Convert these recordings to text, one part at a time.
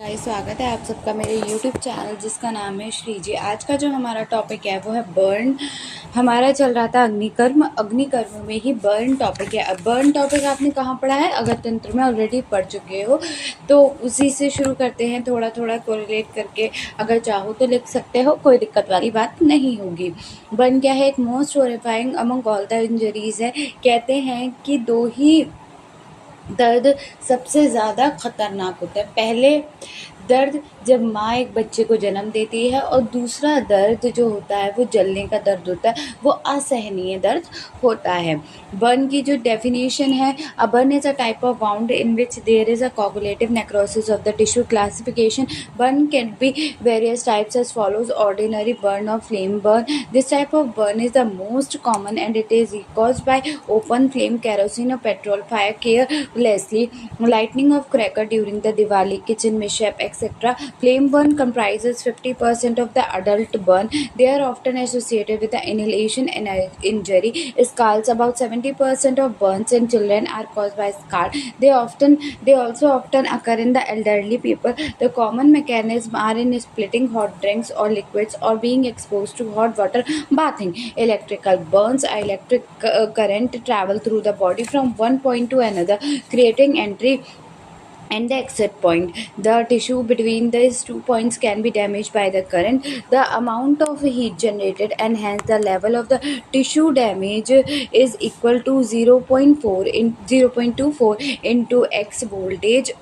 Guys, स्वागत है आप सबका मेरे YouTube चैनल जिसका नाम है श्री जी। आज का जो हमारा टॉपिक है वो है बर्न। हमारा चल रहा था अग्निकर्म। अग्निकर्म में ही बर्न टॉपिक है। अब बर्न टॉपिक आपने कहाँ पढ़ा है? अगर तंत्र में ऑलरेडी पढ़ चुके हो तो उसी से शुरू करते हैं, थोड़ा थोड़ा कोरिलेट करके। अगर चाहो तो लिख सकते हो, कोई दिक्कत वाली बात नहीं होगी। बर्न क्या है? एक most horrifying among all the injuries है। कहते हैं कि दो ही दर्द सबसे ज़्यादा खतरनाक होता है। पहले दर्द जब माँ एक बच्चे को जन्म देती है, और दूसरा दर्द जो होता है वो जलने का दर्द होता है, वो असहनीय दर्द होता है। बर्न की जो डेफिनेशन है, a burn is a type of wound in which there is a coagulative necrosis of the tissue. Classification: burn can be various types as follows: ordinary burn or flame burn. This type of burn is the most common and it is caused by open flame, kerosene or petrol fire carelessly, lighting of cracker during the Diwali, kitchen mishap, etc. Flame burn comprises 50% of the adult burn. They are often associated with the inhalation injury. Scalds: about 70% of burns in children are caused by scald. They also often occur in the elderly people. The common mechanism are in splitting hot drinks or liquids or being exposed to hot water bathing. Electrical burns: electric current travel through the body from one point to another, creating entry and the exit point. The tissue between these 2 points can be damaged by the current. The amount of heat generated and hence the level of the tissue damage is equal to 0.24 into X voltage.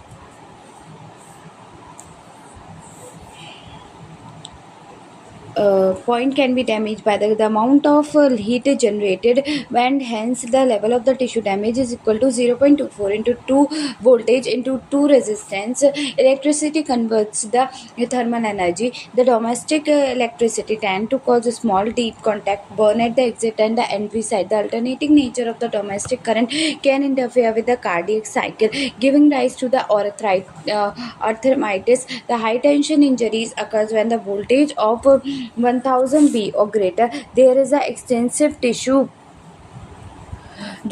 Point can be damaged by the amount of heat generated, and hence the level of the tissue damage is equal to 0.24 into 2 voltage into 2 resistance. Electricity converts the thermal energy. The domestic electricity tend to cause a small deep contact burn at the exit and the entry side. The alternating nature of the domestic current can interfere with the cardiac cycle, giving rise to the arthritis. The high tension injuries occurs when the voltage of 1000 B or greater. There is a extensive tissue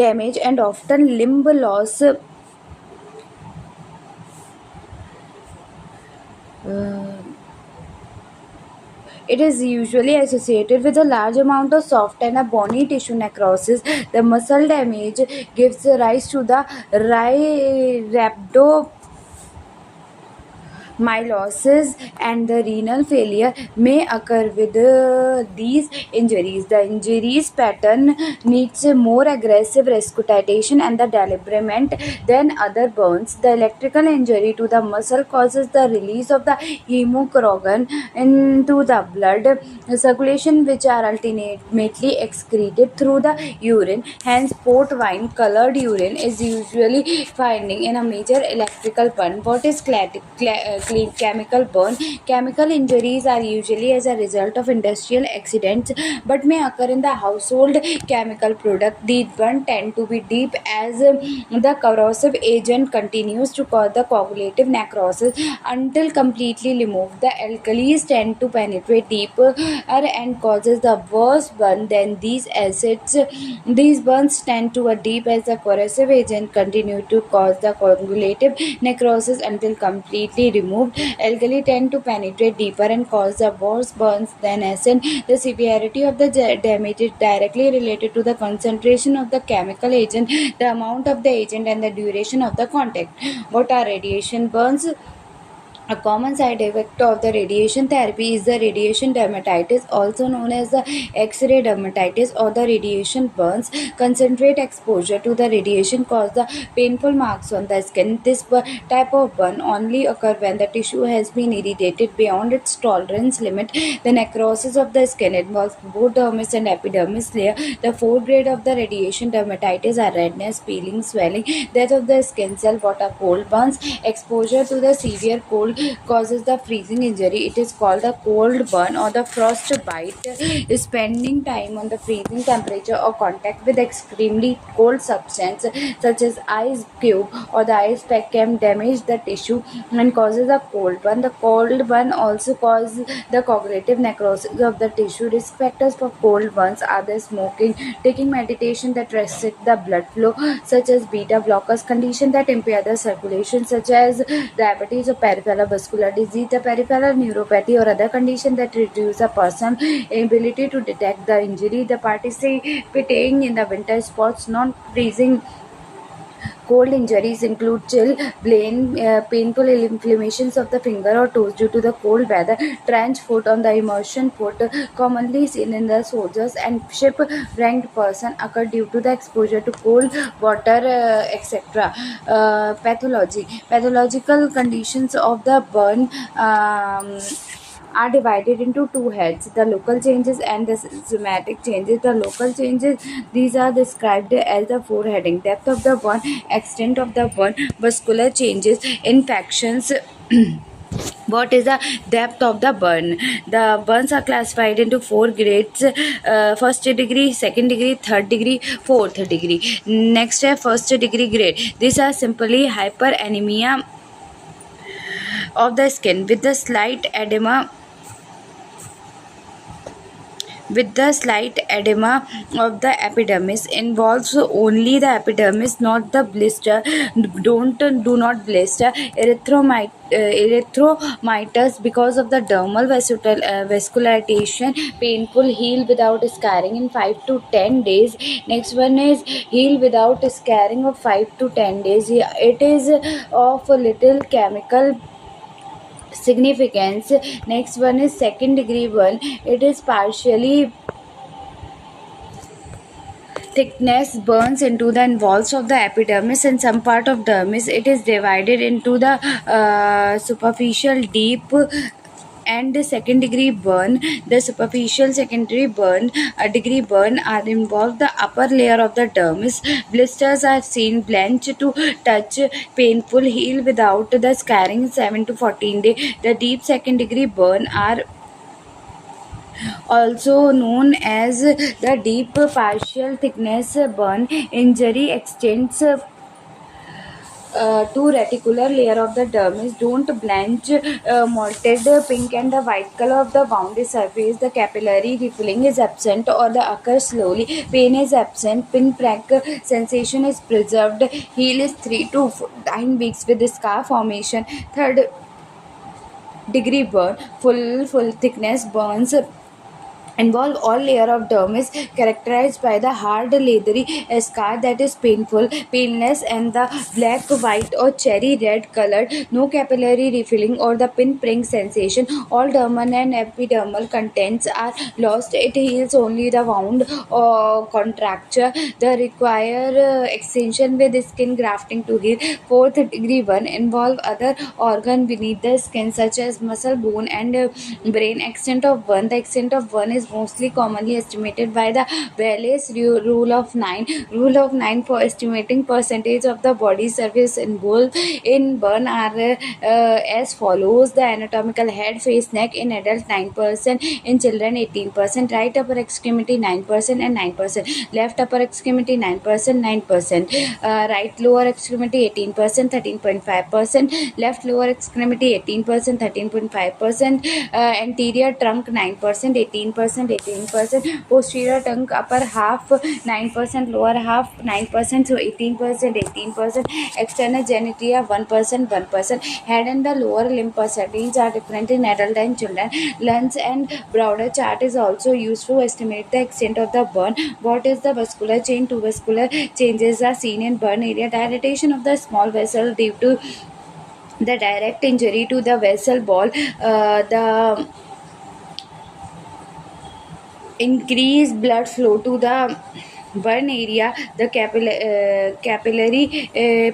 damage and often limb loss. It is usually associated with a large amount of soft and a bony tissue necrosis. The muscle damage gives rise to the rhabdomyolysis, and the renal failure may occur with these injuries. The injuries pattern needs a more aggressive resuscitation and the debridement than other burns. The electrical injury to the muscle causes the release of the hemoglobin into the blood circulation, which are ultimately excreted through the urine. Hence, port wine colored urine is usually finding in a major electrical burn. What is chemical burn? Chemical injuries are usually as a result of industrial accidents but may occur in the household chemical product. These burn tend to be deep as the corrosive agent continues to cause the coagulative necrosis until completely removed. The alkalis tend to penetrate deeper and causes the worse burn than these acids. These burns tend to a deep as the corrosive agent continue to cause the coagulative necrosis until completely removed. Alkali tend to penetrate deeper and cause the worse burns than acid. The severity of the damage is directly related to the concentration of the chemical agent, the amount of the agent, and the duration of the contact. What are radiation burns? A common side effect of the radiation therapy is the radiation dermatitis, also known as the X-ray dermatitis or the radiation burns. Concentrate exposure to the radiation cause the painful marks on the skin. This type of burn only occur when the tissue has been irritated beyond its tolerance limit. The necrosis of the skin involves both dermis and epidermis layer. The fourth grade of the radiation dermatitis are redness, peeling, swelling, death of the skin cell. What are cold burns? Exposure to the severe cold causes the freezing injury. It is called a cold burn or the frostbite. Spending time on the freezing temperature or contact with extremely cold substance such as ice cube or the ice pack can damage the tissue and causes a cold burn. The cold burn also causes the coagulative necrosis of the tissue. Risk factors for cold burns are the smoking, taking medication that restrict the blood flow such as beta blockers, conditions that impair the circulation such as diabetes or peripheral vascular disease, the peripheral neuropathy or other condition that reduce a person's ability to detect the injury, the participating in the winter sports, non-freezing cold injuries include chill, painful inflammations of the finger or toes due to the cold weather, trench foot on the immersion foot, commonly seen in the soldiers, and ship-wrecked person occur due to the exposure to cold water, etc. Pathological conditions of the burn. Are divided into two heads, the local changes and the systematic changes. The local changes, these are described as the foreheading: depth of the burn, extent of the burn, vascular changes, infections. What is the depth of the burn? The burns are classified into four grades: first degree, second degree, third degree, fourth degree. Next, first degree grade. These are simply hyperanemia of the skin with the slight edema of the epidermis, involves only the epidermis, not the blister. Do not blister. Erythromitis because of the dermal vascularization, painful, heal without scarring in 5 to 10 days. Next one is heal without scarring of 5 to 10 days. It is of little chemical significance. Next one is second degree burn. It is partially thickness burns into the involves of the epidermis and some part of dermis. It is divided into the superficial, deep, and the second degree burn. The superficial, secondary burn, degree burn are involved the upper layer of the dermis. Blisters are seen, blanch to touch, painful, heal without the scarring 7 to 14 days. The deep second degree burn are also known as the deep partial thickness burn. Injury extends to reticular layer of the dermis. Don't blanch, malted pink and the white color of the wound surface. The capillary refilling is absent or the occurs slowly. Pain is absent. Pinprick sensation is preserved. Heal is 3 to 9 weeks with scar formation. Third degree burn, full thickness burns involve all layer of dermis characterized by the hard leathery scar that is painful, painless, and the black, white or cherry red colored. No capillary refilling or the pinprick sensation. All dermal and epidermal contents are lost. It heals only the wound or contracture. The require extension with skin grafting to heal. Fourth degree burn involve other organ beneath the skin such as muscle, bone, and brain. Extent of burn. The extent of burn is mostly commonly estimated by the Wallace rule of 9. Rule of 9 for estimating percentage of the body surface involved in burn are as follows: the anatomical head, face, neck in adult 9%, in children 18%, right upper extremity 9% and 9%, left upper extremity 9%, 9%, right lower extremity 18%, 13.5%, left lower extremity 18%, 13.5%, anterior trunk 9%, 18%, 18%, posterior trunk upper half 9%, lower half 9%, so 18%, 18%, external genitalia 1%, 1%, head and the lower limb percentage are different in adult and children. Lungs and Browder chart is also used to estimate the extent of the burn. What is the vascular change? Two vascular changes are seen in burn area: dilatation of the small vessel due to the direct injury to the vessel wall, the increased blood flow to the burn area, the capillary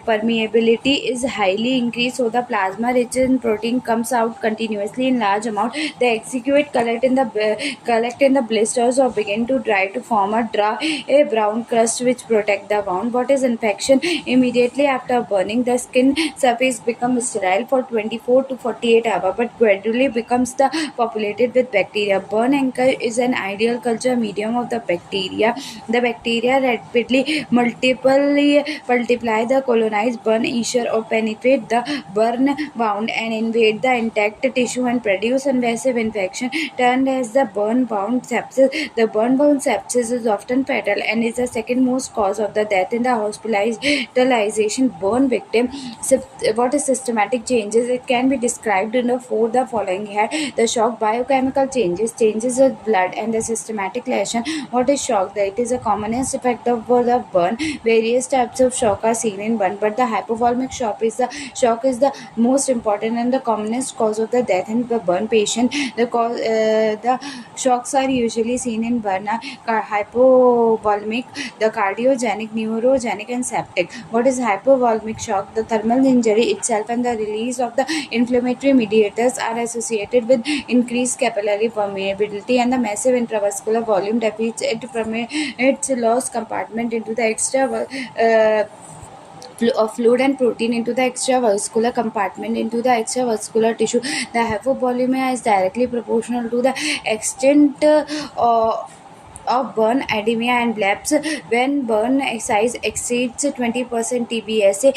permeability is highly increased, so the plasma rich in protein comes out continuously in large amount. The exude collect in the blisters or begin to dry to form a brown crust which protect the wound. What is infection? Immediately after burning, the skin surface becomes sterile for 24 to 48 hours, but gradually becomes the populated with bacteria. Burn anchor is an ideal culture medium of the bacteria. The bacteria bacteria rapidly multiply the colonized burn issue or penetrate the burn wound and invade the intact tissue and produce invasive infection termed as the burn wound sepsis. The burn wound sepsis is often fatal and is the second most cause of the death in the hospitalization burn victim. What is systematic changes? It can be described in the four the following here: the shock, biochemical changes of blood, and the systematic lesion. What is shock? That it is a commonest effect of the burn. Various types of shock are seen in burn, but the hypovolemic shock is the most important and the commonest cause of the death in the burn patient. The shocks are usually seen in burn hypovolemic, the cardiogenic, neurogenic, and septic. What is hypovolemic shock? The thermal injury itself and the release of the inflammatory mediators are associated with increased capillary permeability and the massive intravascular volume deficit. It permeates lost compartment into the of fluid and protein into the extravascular compartment into the extravascular tissue. The hypovolemia is directly proportional to the extent of burn edema and blebs. When burn size exceeds 20% TBSA,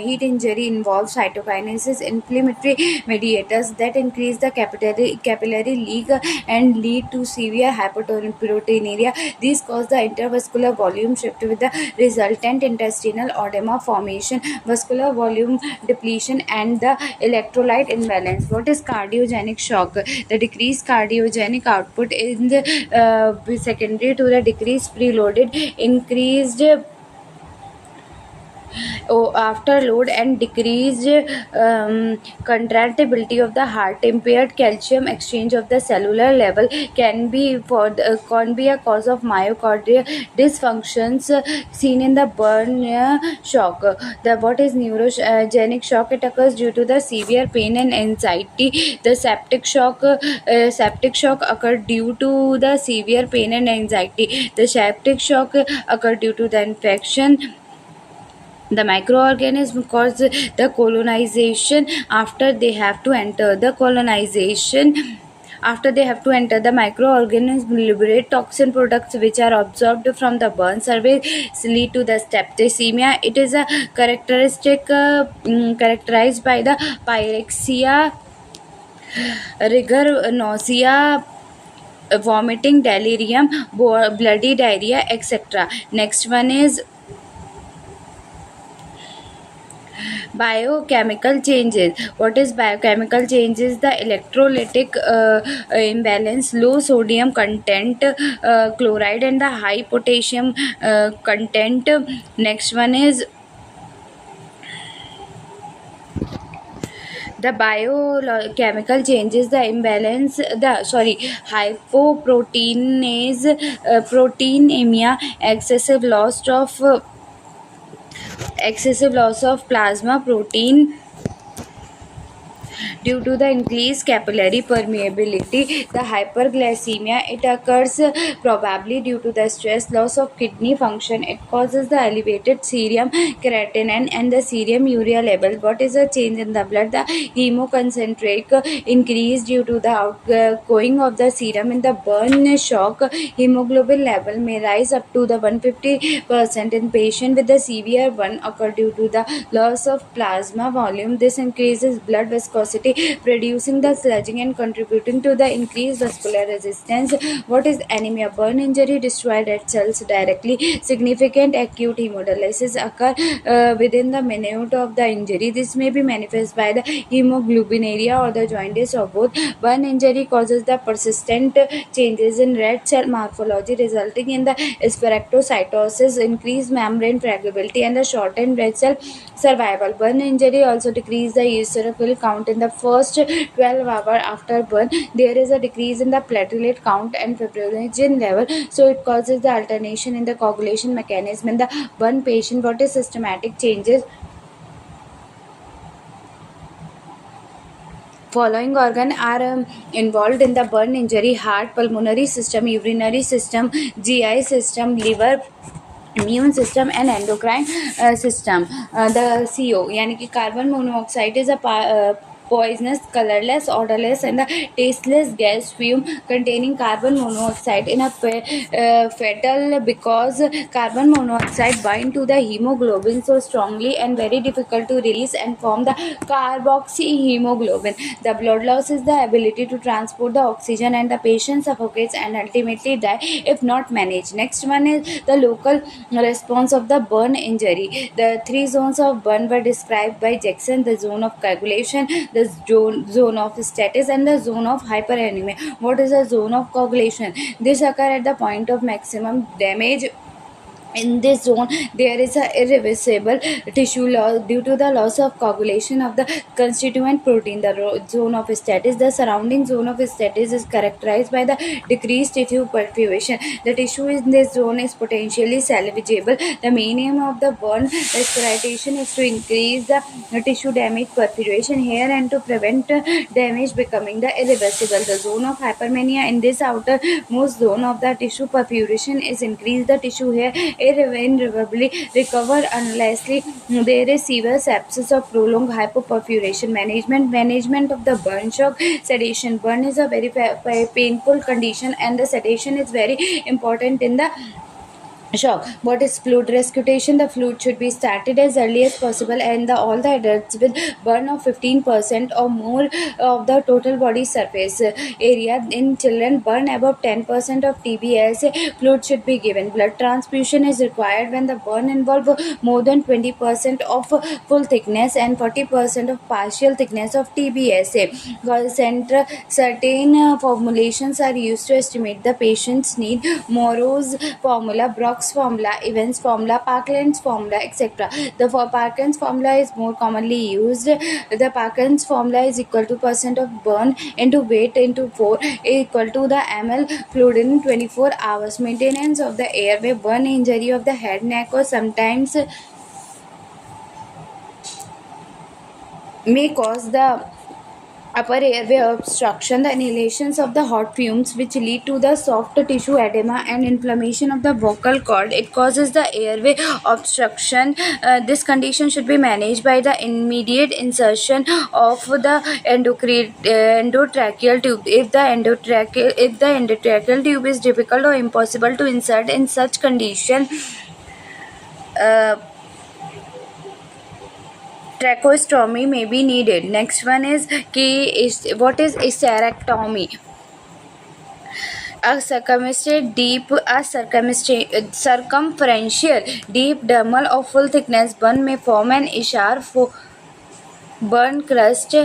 heat injury involves cytokinesis, inflammatory mediators that increase the capillary leak and lead to severe hypoproteinuria. These cause the intravascular volume shift with the resultant intestinal edema formation, vascular volume depletion, and the electrolyte imbalance. What is cardiogenic shock? The decreased cardiogenic output in the secondary to the decreased preloaded, increased afterload, and decreased contractibility of the heart. Impaired calcium exchange of the cellular level can be a cause of myocardial dysfunctions seen in the burn shock. What is neurogenic shock? It occurs due to the severe pain and anxiety. The septic shock occurred due to the severe pain and anxiety. The septic shock occurred due to the infection. The microorganism cause the colonization. After they have to enter, the microorganisms liberate toxin products which are absorbed from the burn surface, lead to the septicemia. It is a characterized by the pyrexia, rigor, nausea, vomiting, delirium, bloody diarrhea, etc. Next one is biochemical changes. What is biochemical changes? The electrolytic imbalance, low sodium content, chloride, and the high potassium content. Next one is the biochemical changes, the imbalance, hypoproteinase, proteinemia, excessive loss of plasma protein due to the increased capillary permeability. The hyperglycemia, it occurs probably due to the stress, loss of kidney function. It causes the elevated serum creatinine and the serum urea level. What is a change in the blood? The hemoconcentric increase due to the outgoing of the serum. In the burn shock, hemoglobin level may rise up to the 150% in patient with the severe burn occur due to the loss of plasma volume. This increases blood viscosity, producing the sludging and contributing to the increased vascular resistance. What is anemia? Burn injury destroy red cells directly. Significant acute hemodialysis occur within the minute of the injury. This may be manifest by the hemoglobinuria or the jaundice or both. Burn injury causes the persistent changes in red cell morphology, resulting in the spherectocytosis, increased membrane fragility, and the shortened red cell survival. Burn injury also decrease the eosinophil count in the first 12 hours after burn. There is a decrease in the platelet count and fibrinogen level, so it causes the alternation in the coagulation mechanism in the burn patient. What is systematic changes? Following organ are involved in the burn injury: heart, pulmonary system, urinary system, GI system, liver, immune system, and endocrine system. The CO यानी कि carbon monoxide is a poisonous, colorless, odorless, and the tasteless gas fume containing carbon monoxide in a fatal, because carbon monoxide bind to the hemoglobin so strongly and very difficult to release and form the carboxyhemoglobin. The blood loss is the ability to transport the oxygen, and the patient suffocates and ultimately die if not managed. Next one is the local response of the burn injury. The three zones of burn were described by Jackson: the zone of coagulation, the zone of status, and the zone of hyperenemia. What is the zone of coagulation? This occur at the point of maximum damage. In this zone, there is a irreversible tissue loss due to the loss of coagulation of the constituent protein. The zone of status, the surrounding zone of status, is characterized by the decreased tissue perfusion. The tissue in this zone is potentially salvageable. The main aim of the burn restoration is to increase the tissue damage perfusion here and to prevent damage becoming the irreversible. The zone of hypermania, in this outermost zone of the tissue perfusion, is increase the tissue here irreversibly recover unless there is severe sepsis or prolonged hypoperfuration. Management of the burn shock. Sedation. Burn is a very painful condition, and the sedation is very important in the shock. What is fluid resuscitation? The fluid should be started as early as possible, and all the adults with burn of 15% or more of the total body surface area. In children, burn above 10% of TBS fluid should be given. Blood transfusion is required when the burn involve more than 20% of full thickness and 40% of partial thickness of TBSA. Certain formulations are used to estimate the patient's need: Morrow's formula, Brock's formula, Evans formula, Parkland's formula, etc. The Parkland's formula is more commonly used. The Parkland's formula is equal to percent of burn into weight into 4 equal to the ml fluid in 24 hours. Maintenance of the airway. Burn injury of the head, neck, or sometimes may cause the upper airway obstruction. The inhalations of the hot fumes, which lead to the soft tissue edema and inflammation of the vocal cord. It causes the airway obstruction. This condition should be managed by the immediate insertion of the endotracheal tube. If the endotracheal tube is difficult or impossible to insert in such condition, uh, tracheostomy may be needed. Next one is what is hysterectomy? A circumferential deep dermal of full thickness burn may form an sharp burn crust.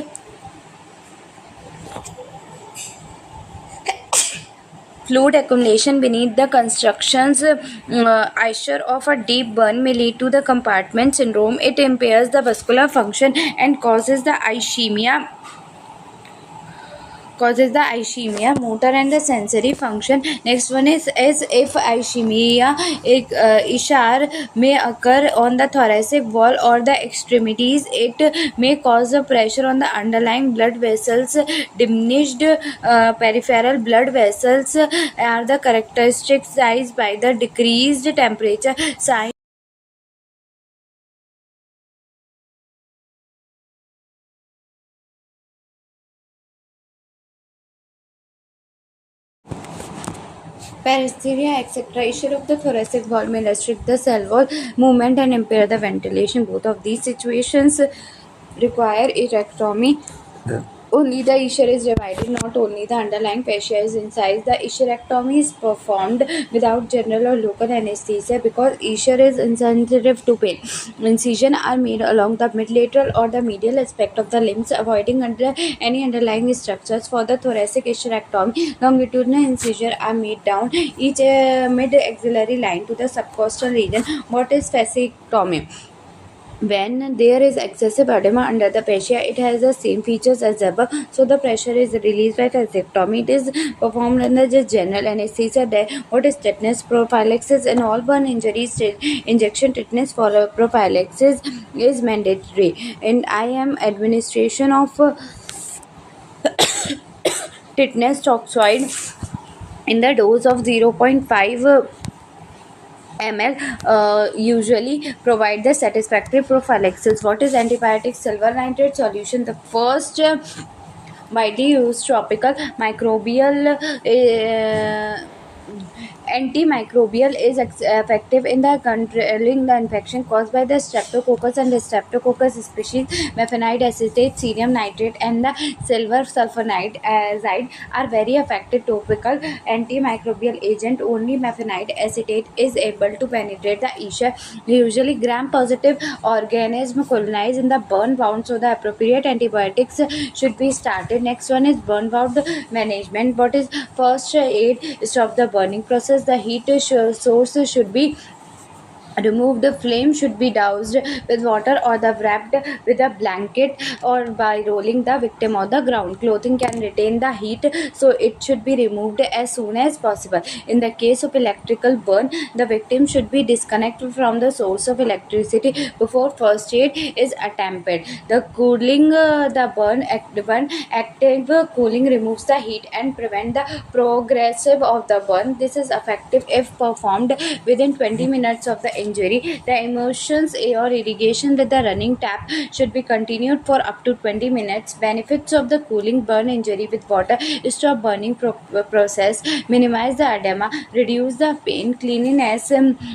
Fluid accumulation beneath the constructions. Issue of a deep burn may lead to the compartment syndrome. It impairs the vascular function and causes the ischemia, motor and the sensory function. Next one is if ischemia ishar may occur on the thoracic wall or the extremities. It may cause the pressure on the underlying blood vessels. Diminished peripheral blood vessels are the characteristic size by the decreased temperature. Sign Paresthesia, etc. Issue of the thoracic wall may restrict the cell wall movement and impair the ventilation. Both of these situations require ischectomy. Only the issue is divided, not only the underlying fascia is incised. The ischectomy is performed without general or local anesthesia because issue is insensitive to pain. Incisions are made along the mid-lateral or the medial aspect of the limbs, avoiding any underlying structures. For the thoracic ischectomy, longitudinal incisions are made down each mid-axillary line to the subcostal region. What is fascectomy? When there is excessive edema under the fascia, it has the same features as above, so the pressure is released by fascectomy. It is performed under just general anesthesia. What is tetanus prophylaxis? In all burn injuries, injection tetanus for prophylaxis is mandatory. And IM administration of tetanus toxoid in the dose of 0.5 ml usually provide the satisfactory prophylaxis. What is antibiotic? Silver nitrate solution, the first widely used tropical microbial antimicrobial, is effective in the controlling the infection caused by the streptococcus and the streptococcus species. Mefenide acetate, cerium nitrate, and the silver sulfonide azide are very effective topical antimicrobial agent. Only mefenide acetate is able to penetrate the ischium. Usually gram-positive organism colonize in the burn wound, so the appropriate antibiotics should be started. Next one is burn wound management. What is first aid? Stop the burning process. The heat source should be removed. The flame should be doused with water or the wrapped with a blanket or by rolling the victim on the ground. Clothing can retain the heat, so it should be removed as soon as possible. In the case of electrical burn, the victim should be disconnected from the source of electricity before first aid is attempted. The cooling the burn active cooling removes the heat and prevent the progressive of the burn. This is effective if performed within 20 minutes of the injury. The emotions or irrigation with the running tap should be continued for up to 20 minutes. Benefits of the cooling burn injury with water: stop burning process, minimize the edema, reduce the pain, cleanliness,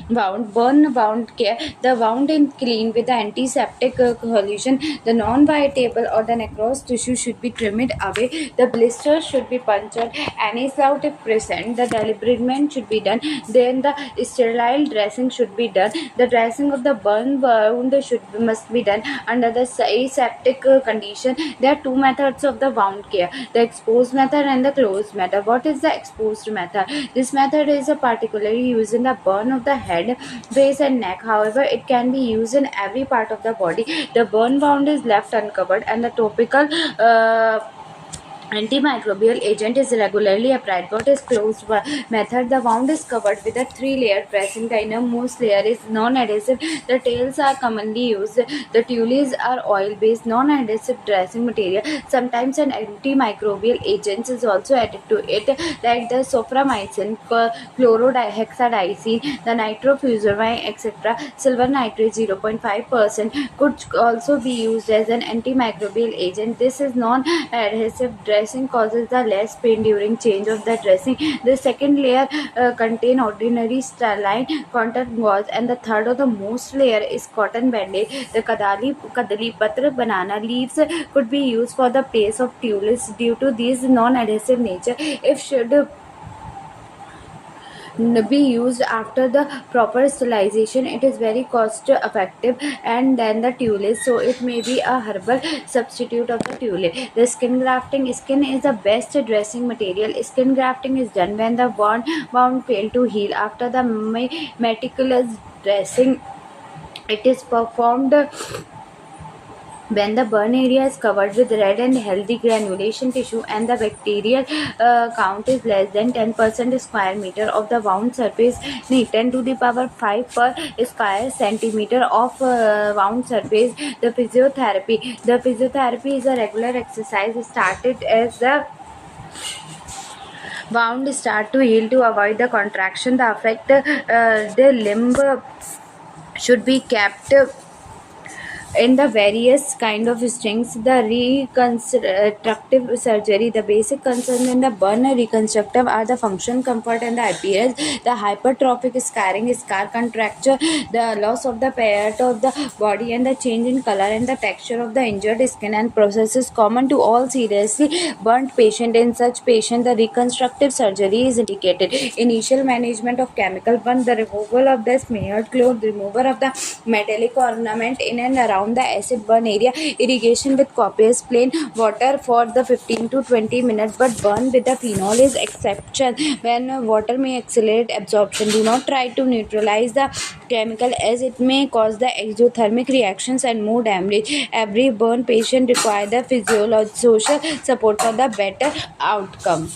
wound, burn wound care. The wound is clean with the antiseptic solution. The non-viable or the necrosed tissue should be trimmed away. The blister should be punctured. Any clout if present, the debridement should be done. Then the sterile dressing should be done. The dressing of the burn wound must be done under the aseptic condition. There are two methods of the wound care: the exposed method and the closed method. What is the exposed method? This method is particularly used in the burn of the head, face and neck. However, it can be used in every part of the body. The burn wound is left uncovered and the topical antimicrobial agent is regularly applied. What is closed method? The wound is covered with a 3-layer dressing. The innermost layer is non-adhesive. The tails are commonly used. The tules are oil-based, non-adhesive dressing material. Sometimes an antimicrobial agent is also added to it, like the soframycin, chlorhexadicin, the nitrofuranide, etc. Silver nitrate 0.5% could also be used as an antimicrobial agent. This is non-adhesive dressing causes the less pain during change of the dressing. The second layer contain ordinary saline cotton gauze, and the third or the most layer is cotton bandage. The kadali patra, banana leaves could be used for the place of tules due to these non-adhesive nature. If should be used after the proper sterilization, it is very cost effective and then the tule, so it may be a herbal substitute of the tule. The skin grafting: skin is the best dressing material. Skin grafting is done when the wound fail to heal. After the meticulous dressing, it is performed when the burn area is covered with red and healthy granulation tissue and the bacterial count is less than 10% square meter of the wound surface. Need 10 to the power 5 per square centimeter of wound surface. The physiotherapy is a regular exercise started as the wound start to heal. To avoid the contraction, the affect the limb should be kept in the various kind of strings. The reconstructive surgery: the basic concern in the burn reconstructive are the function, comfort and the appearance. The hypertrophic scarring, scar contracture, the loss of the part of the body and the change in color and the texture of the injured skin and processes common to all seriously burnt patient. In such patient, the reconstructive surgery is indicated. Initial management of chemical burn: the removal of the smeared cloth, removal of the metallic ornament in and around the acid burn area, irrigation with copious plain water for the 15 to 20 minutes, but burn with the phenol is exception when water may accelerate absorption. Do not try to neutralize the chemical as it may cause the exothermic reactions and more damage. Every burn patient requires the physiological support for the better outcome.